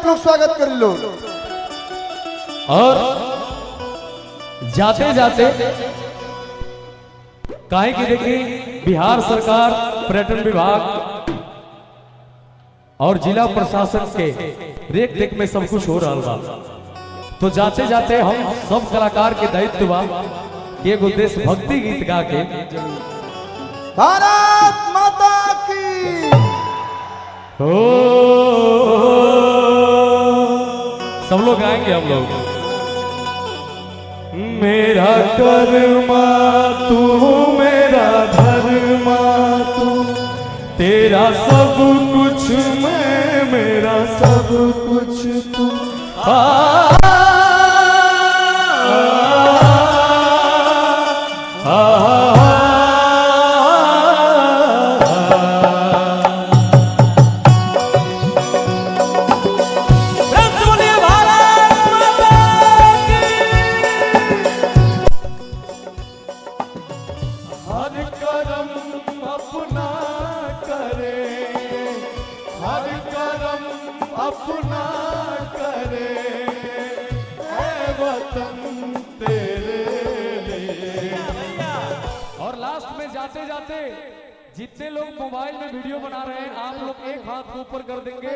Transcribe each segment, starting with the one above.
आप लोग स्वागत कर लो। और जाते जाते काहे की देखिए बिहार सरकार पर्यटन विभाग और जिला प्रशासन के देख देख में सब कुछ हो रहा बा। तो जाते जाते हम सब कलाकार के दायित्व बा कि एगो देशभक्ति गीत गा के भारत माता की हो सब लोग गाएंगे हम लोग। मेरा कर्मा तू मेरा धर्मा तू तेरा सब कुछ मैं मेरा सब कुछ तू अपना करे वतन तेरे लिए। और लास्ट में जाते जाते जितने लोग मोबाइल में वीडियो बना रहे हैं आप लोग एक हाथ को ऊपर कर देंगे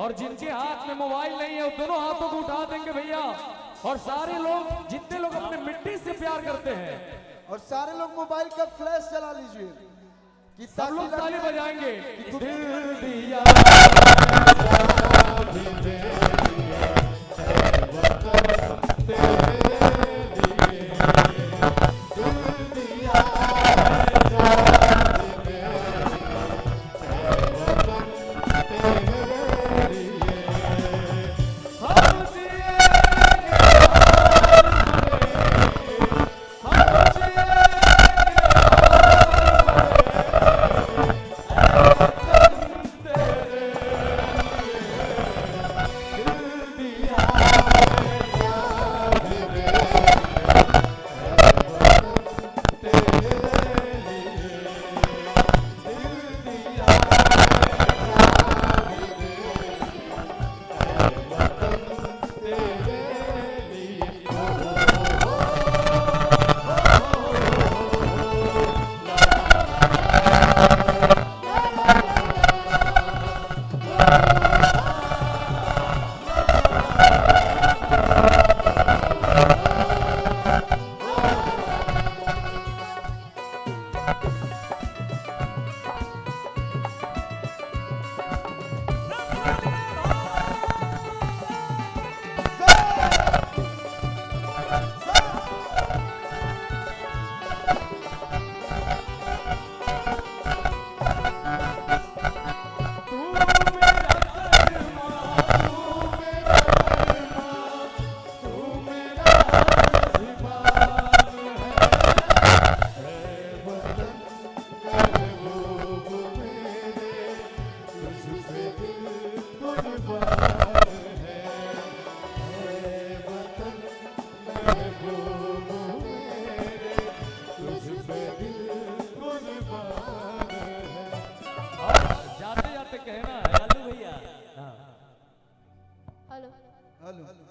और जिनके हाथ में मोबाइल नहीं है वो दोनों हाथों को उठा देंगे भैया। और सारे लोग जितने लोग अपने मिट्टी से प्यार करते हैं और सारे लोग मोबाइल का फ्लैश चला लीजिए कि सब लोग ताली बजाएंगे। दिल दिया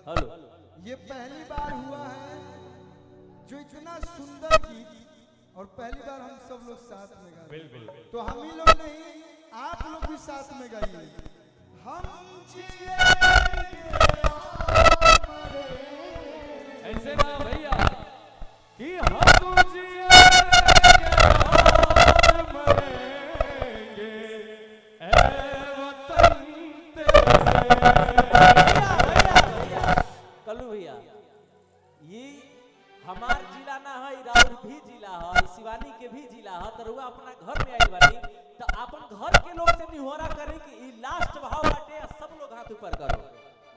हेलो। ये पहली बार हुआ है जो इतना सुंदर गीत और पहली बार हम सब लोग साथ में गाए। तो हम ही लोग नहीं आप लोग भी साथ में गाइए। हम ऐसे ना भैया कि हम हमार जिला ना है राउर भी जिला है शिवानी के भी जिला है तो रुआ अपना घर में आई बानी तो अपन घर के लोग से निहोरा करें कि ई लास्ट भाव बाटे सब लोग हाथ ऊपर करो।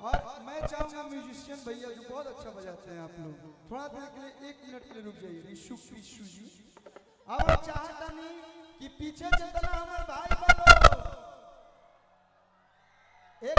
और मैं चाहूंगा म्यूजिशियन भैया जो बहुत अच्छा बजाते हैं आप लोग थोड़ा देर के लिए 1 मिनट के लिए रुक जाइए। ऋषु जी अब चाहता नहीं कि पीछे जितना हमारे भाई बनो एक